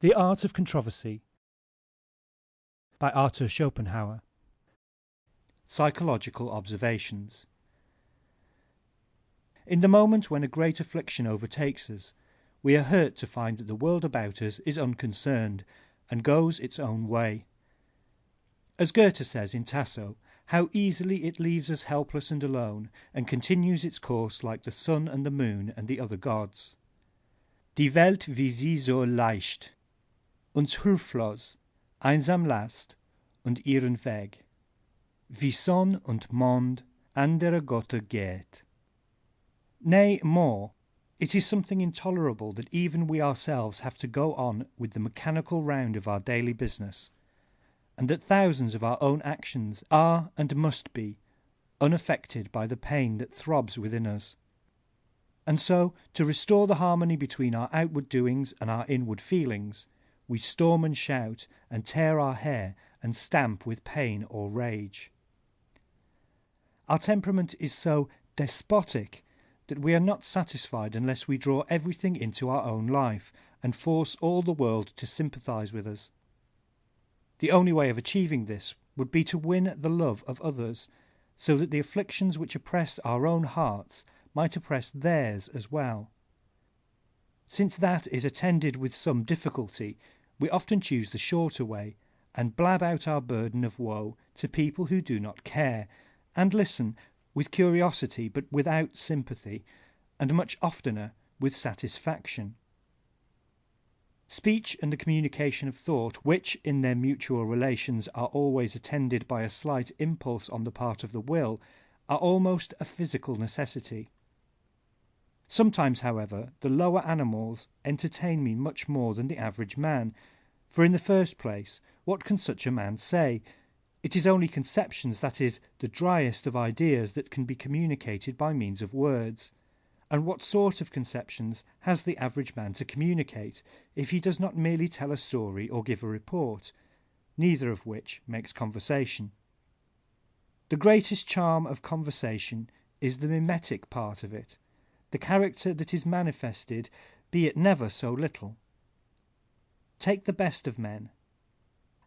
The Art of Controversy by Arthur Schopenhauer. Psychological Observations. In the moment when a great affliction overtakes us, we are hurt to find that the world about us is unconcerned and goes its own way. As Goethe says in Tasso, how easily it leaves us helpless and alone, and continues its course like the sun and the moon and the other gods. Die Welt wie sie so leicht, uns hilflos, einsam lasst, und ihren Weg, wie Sonn und Mond andere Götter geht. Nay, more, it is something intolerable that even we ourselves have to go on with the mechanical round of our daily business, and that thousands of our own actions are and must be unaffected by the pain that throbs within us. And so, to restore the harmony between our outward doings and our inward feelings, we storm and shout and tear our hair and stamp with pain or rage. Our temperament is so despotic that we are not satisfied unless we draw everything into our own life and force all the world to sympathize with us. The only way of achieving this would be to win the love of others, so that the afflictions which oppress our own hearts might oppress theirs as well. Since that is attended with some difficulty, we often choose the shorter way, and blab out our burden of woe to people who do not care, and listen with curiosity but without sympathy, and much oftener with satisfaction. Speech and the communication of thought, which in their mutual relations are always attended by a slight impulse on the part of the will, are almost a physical necessity. Sometimes, however, the lower animals entertain me much more than the average man, for in the first place, what can such a man say? It is only conceptions, that is, the driest of ideas, that can be communicated by means of words. And what sort of conceptions has the average man to communicate, if he does not merely tell a story or give a report, neither of which makes conversation? The greatest charm of conversation is the mimetic part of it, the character that is manifested, be it never so little. Take the best of men.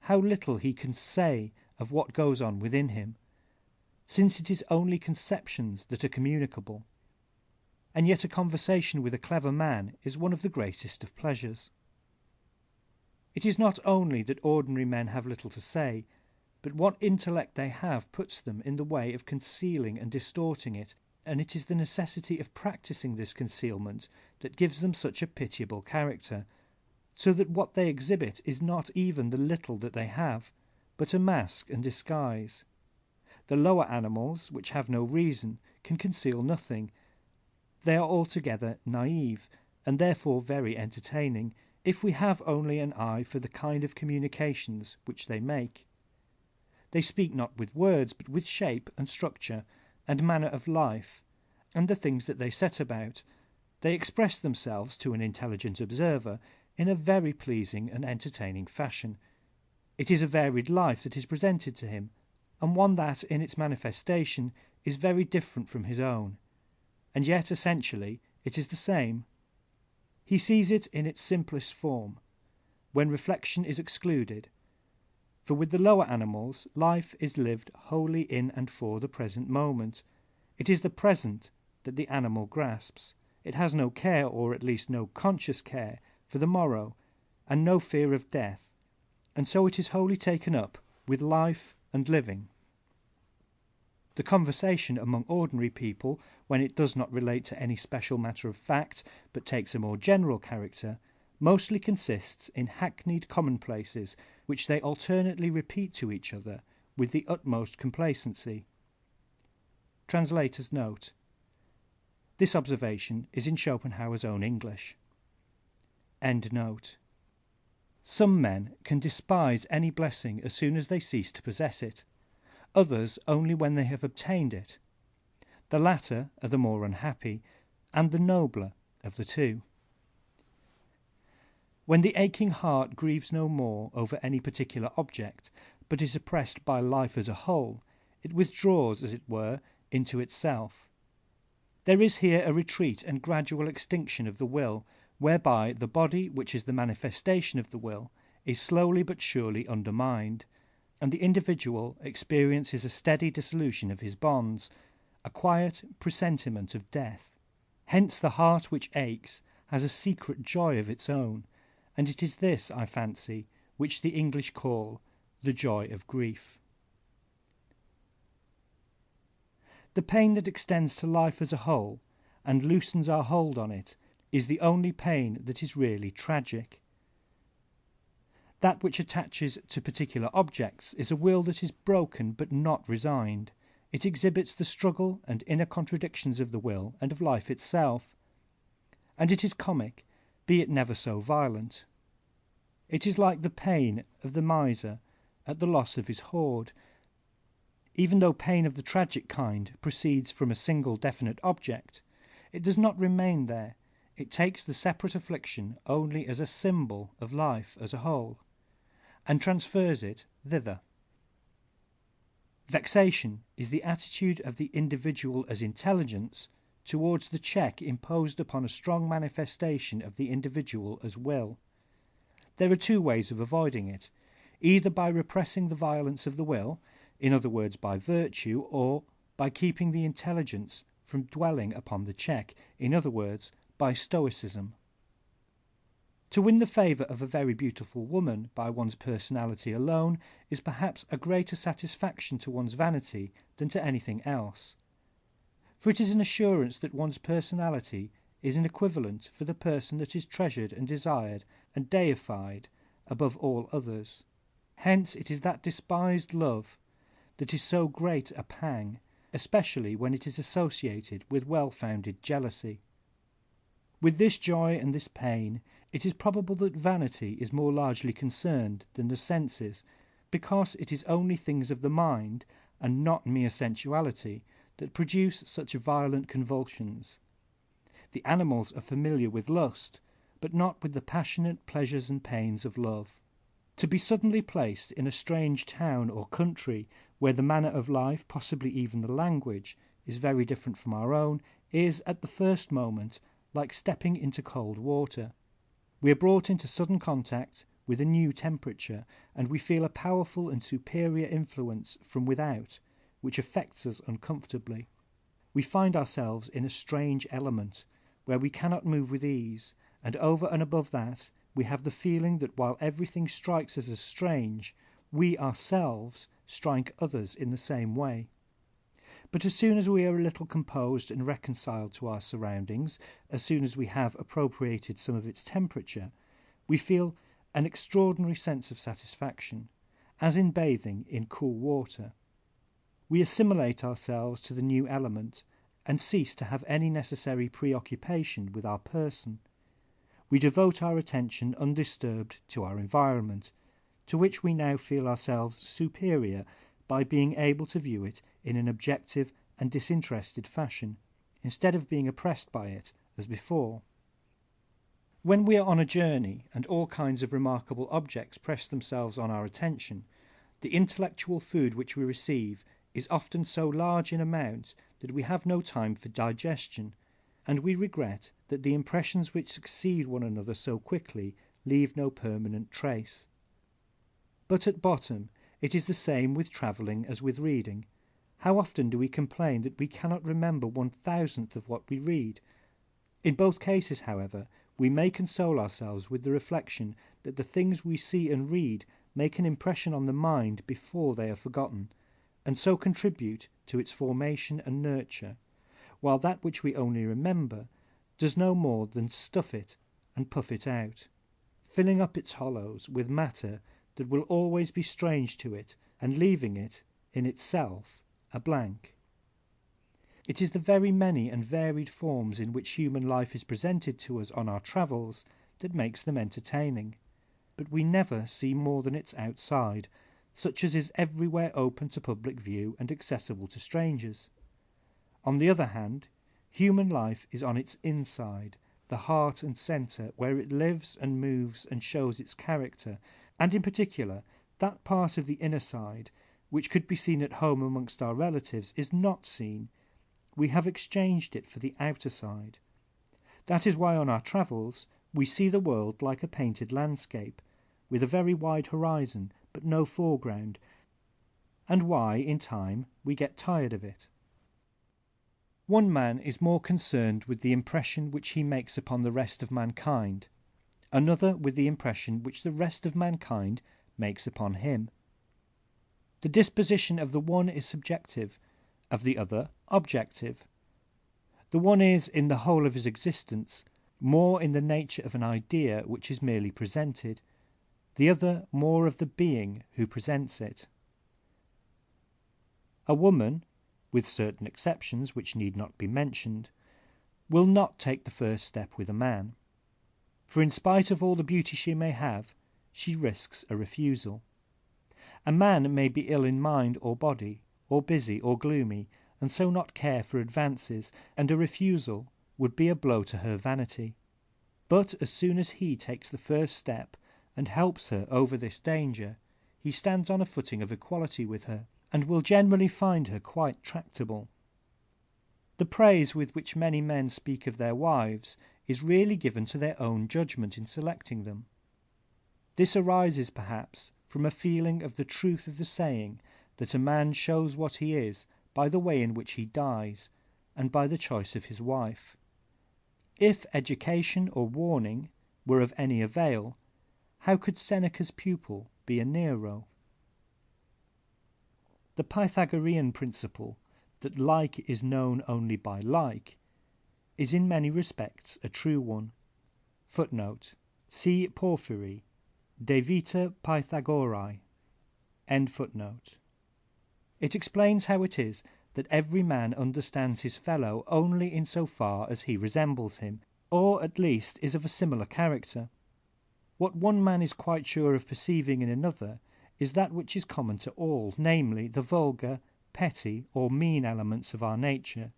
How little he can say of what goes on within him, since it is only conceptions that are communicable. And yet a conversation with a clever man is one of the greatest of pleasures. It is not only that ordinary men have little to say, but what intellect they have puts them in the way of concealing and distorting it, and it is the necessity of practising this concealment that gives them such a pitiable character, so that what they exhibit is not even the little that they have, but a mask and disguise. The lower animals, which have no reason, can conceal nothing. They are altogether naive, and therefore very entertaining, if we have only an eye for the kind of communications which they make. They speak not with words, but with shape and structure, and manner of life, and the things that they set about. They express themselves to an intelligent observer in a very pleasing and entertaining fashion. It is a varied life that is presented to him, and one that, in its manifestation, is very different from his own. And yet, essentially, it is the same. He sees it in its simplest form, when reflection is excluded. For with the lower animals, life is lived wholly in and for the present moment. It is the present that the animal grasps. It has no care, or at least no conscious care, for the morrow, and no fear of death, and so it is wholly taken up with life and living. The conversation among ordinary people, when it does not relate to any special matter of fact, but takes a more general character, mostly consists in hackneyed commonplaces, which they alternately repeat to each other with the utmost complacency. Translator's note. This observation is in Schopenhauer's own English. End note. Some men can despise any blessing as soon as they cease to possess it, others only when they have obtained it. The latter are the more unhappy, and the nobler of the two. When the aching heart grieves no more over any particular object, but is oppressed by life as a whole, it withdraws, as it were, into itself. There is here a retreat and gradual extinction of the will, whereby the body, which is the manifestation of the will, is slowly but surely undermined, and the individual experiences a steady dissolution of his bonds, a quiet presentiment of death. Hence the heart which aches has a secret joy of its own, and it is this, I fancy, which the English call the joy of grief. The pain that extends to life as a whole, and loosens our hold on it, is the only pain that is really tragic. That which attaches to particular objects is a will that is broken but not resigned. It exhibits the struggle and inner contradictions of the will and of life itself, and it is comic, be it never so violent. It is like the pain of the miser at the loss of his hoard. Even though pain of the tragic kind proceeds from a single definite object, it does not remain there. It takes the separate affliction only as a symbol of life as a whole, and transfers it thither. Vexation is the attitude of the individual as intelligence towards the check imposed upon a strong manifestation of the individual as will. There are two ways of avoiding it, either by repressing the violence of the will, in other words by virtue, or by keeping the intelligence from dwelling upon the check, in other words by stoicism. To win the favour of a very beautiful woman by one's personality alone is perhaps a greater satisfaction to one's vanity than to anything else. For it is an assurance that one's personality is an equivalent for the person that is treasured and desired and deified above all others. Hence it is that despised love that is so great a pang, especially when it is associated with well-founded jealousy. With this joy and this pain, it is probable that vanity is more largely concerned than the senses, because it is only things of the mind, and not mere sensuality, that produce such violent convulsions. The animals are familiar with lust, but not with the passionate pleasures and pains of love. To be suddenly placed in a strange town or country, where the manner of life, possibly even the language, is very different from our own, is, at the first moment, like stepping into cold water. We are brought into sudden contact with a new temperature, and we feel a powerful and superior influence from without, which affects us uncomfortably. We find ourselves in a strange element, where we cannot move with ease, and over and above that, we have the feeling that while everything strikes us as strange, we ourselves strike others in the same way. But as soon as we are a little composed and reconciled to our surroundings, as soon as we have appropriated some of its temperature, we feel an extraordinary sense of satisfaction, as in bathing in cool water. We assimilate ourselves to the new element, and cease to have any necessary preoccupation with our person. We devote our attention undisturbed to our environment, to which we now feel ourselves superior by being able to view it in an objective and disinterested fashion, instead of being oppressed by it as before. When we are on a journey and all kinds of remarkable objects press themselves on our attention, the intellectual food which we receive is often so large in amount that we have no time for digestion, and we regret that the impressions which succeed one another so quickly leave no permanent trace. But at bottom it is the same with travelling as with reading. How often do we complain that we cannot remember 1/1000th of what we read? In both cases, however, we may console ourselves with the reflection that the things we see and read make an impression on the mind before they are forgotten, and so contribute to its formation and nurture, while that which we only remember does no more than stuff it and puff it out, filling up its hollows with matter that will always be strange to it, and leaving it, in itself, a blank. It is the very many and varied forms in which human life is presented to us on our travels that makes them entertaining, but we never see more than its outside, such as is everywhere open to public view and accessible to strangers. On the other hand, human life is on its inside, the heart and centre, where it lives and moves and shows its character, and in particular that part of the inner side which could be seen at home amongst our relatives is not seen. We have exchanged it for the outer side. That is why on our travels we see the world like a painted landscape, with a very wide horizon but no foreground, and why, in time, we get tired of it. One man is more concerned with the impression which he makes upon the rest of mankind, another with the impression which the rest of mankind makes upon him. The disposition of the one is subjective, of the other objective. The one is, in the whole of his existence, more in the nature of an idea which is merely presented, the other more of the being who presents it. A woman, with certain exceptions which need not be mentioned, will not take the first step with a man, for in spite of all the beauty she may have, she risks a refusal. A man may be ill in mind or body, or busy or gloomy, and so not care for advances, and a refusal would be a blow to her vanity. But as soon as he takes the first step and helps her over this danger, he stands on a footing of equality with her, and will generally find her quite tractable. The praise with which many men speak of their wives is really given to their own judgment in selecting them. This arises, perhaps, from a feeling of the truth of the saying that a man shows what he is by the way in which he dies, and by the choice of his wife. If education or warning were of any avail, how could Seneca's pupil be a Nero? The Pythagorean principle that like is known only by like is in many respects a true one. Footnote: see Porphyry, De Vita Pythagorae. End footnote. It explains how it is that every man understands his fellow only in so far as he resembles him, or at least is of a similar character. What one man is quite sure of perceiving in another is that which is common to all, namely the vulgar, petty, or mean elements of our nature.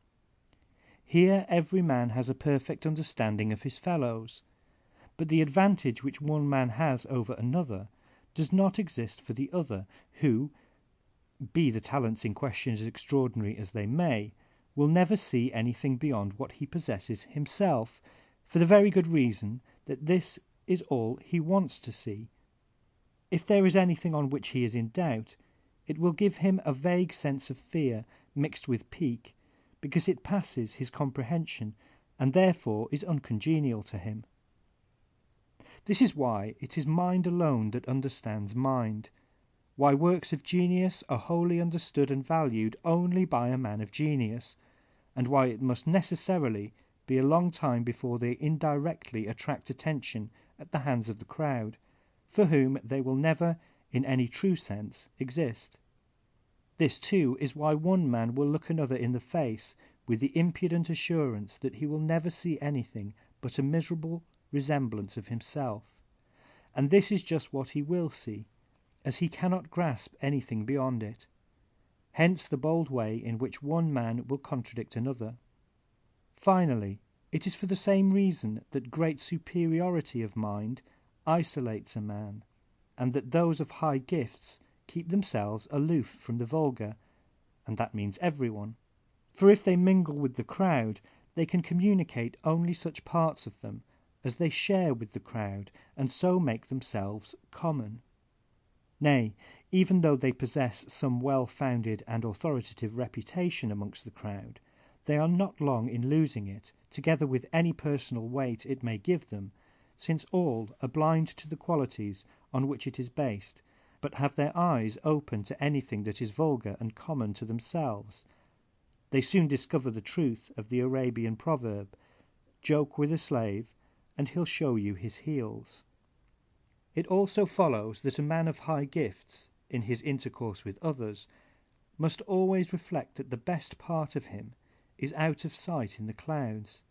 Here every man has a perfect understanding of his fellows, but the advantage which one man has over another does not exist for the other, who, be the talents in question as extraordinary as they may, will never see anything beyond what he possesses himself, for the very good reason that this is all he wants to see. If there is anything on which he is in doubt, it will give him a vague sense of fear mixed with pique, because it passes his comprehension, and therefore is uncongenial to him. This is why it is mind alone that understands mind, why works of genius are wholly understood and valued only by a man of genius, and why it must necessarily be a long time before they indirectly attract attention at the hands of the crowd, for whom they will never, in any true sense, exist. This, too, is why one man will look another in the face with the impudent assurance that he will never see anything but a miserable resemblance of himself. And this is just what he will see, as he cannot grasp anything beyond it. Hence the bold way in which one man will contradict another. Finally, it is for the same reason that great superiority of mind isolates a man, and that those of high gifts keep themselves aloof from the vulgar, and that means everyone. For if they mingle with the crowd, they can communicate only such parts of them as they share with the crowd, and so make themselves common. Nay, even though they possess some well-founded and authoritative reputation amongst the crowd, they are not long in losing it, together with any personal weight it may give them, since all are blind to the qualities on which it is based, but have their eyes open to anything that is vulgar and common to themselves. They soon discover the truth of the Arabian proverb, "Joke with a slave, and he'll show you his heels." It also follows that a man of high gifts, in his intercourse with others, must always reflect that the best part of him is out of sight in the clouds,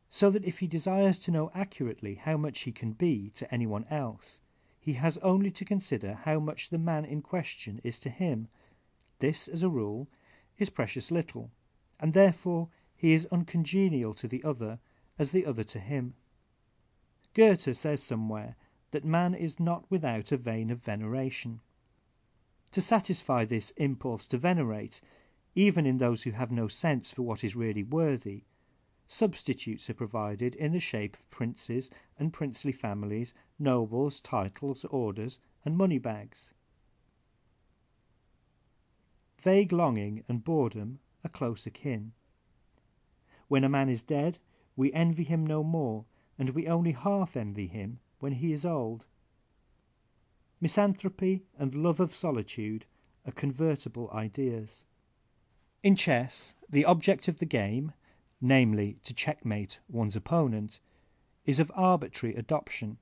so that if he desires to know accurately how much he can be to anyone else, he has only to consider how much the man in question is to him. This, as a rule, is precious little, and therefore he is uncongenial to the other as the other to him. Goethe says somewhere that man is not without a vein of veneration. To satisfy this impulse to venerate, even in those who have no sense for what is really worthy, substitutes are provided in the shape of princes and princely families, nobles, titles, orders, and money bags. Vague longing and boredom are close akin. When a man is dead, we envy him no more, and we only half envy him when he is old. Misanthropy and love of solitude are convertible ideas. In chess, the object of the game, namely to checkmate one's opponent, is of arbitrary adoption.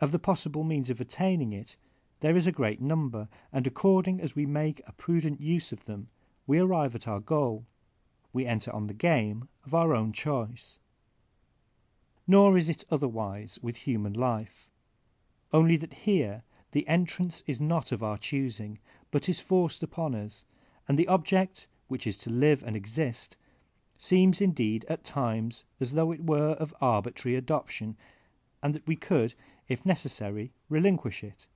Of the possible means of attaining it, there is a great number, and according as we make a prudent use of them, we arrive at our goal. We enter on the game of our own choice. Nor is it otherwise with human life, only that here the entrance is not of our choosing, but is forced upon us, and the object, which is to live and exist, seems indeed at times as though it were of arbitrary adoption, and that we could, if necessary, relinquish it.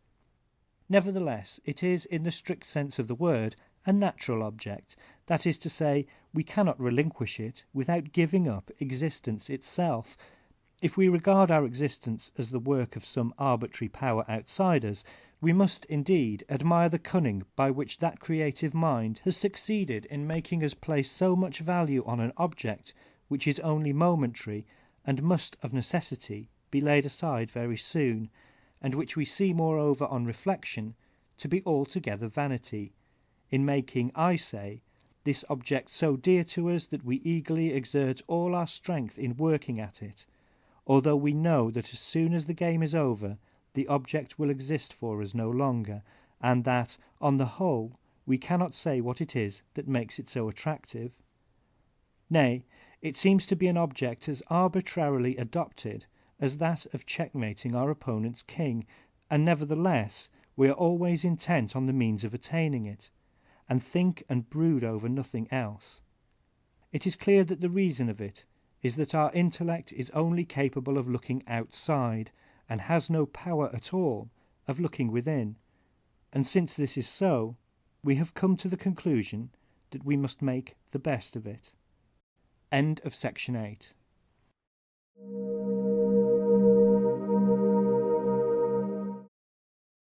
Nevertheless, it is, in the strict sense of the word, a natural object, that is to say, we cannot relinquish it without giving up existence itself. If we regard our existence as the work of some arbitrary power outside us, we must indeed admire the cunning by which that creative mind has succeeded in making us place so much value on an object which is only momentary and must of necessity be laid aside very soon, and which we see moreover on reflection to be altogether vanity, in making, I say, this object so dear to us that we eagerly exert all our strength in working at it, although we know that as soon as the game is over, the object will exist for us no longer, and that, on the whole, we cannot say what it is that makes it so attractive. Nay, it seems to be an object as arbitrarily adopted as that of checkmating our opponent's king, and nevertheless we are always intent on the means of attaining it, and think and brood over nothing else. It is clear that the reason of it is that our intellect is only capable of looking outside, and has no power at all of looking within, and since this is so, we have come to the conclusion that we must make the best of it. End of section 8.